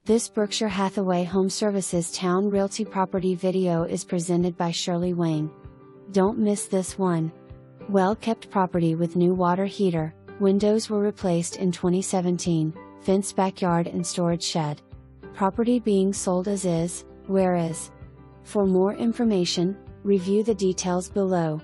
This Berkshire Hathaway HomeServices Towne Realty property video is presented by Shirley Wang. Don't miss this one. Well-kept property with new water heater, windows were replaced in 2017, fenced backyard and storage shed. Property being sold as is, where is. For more information, review the details below.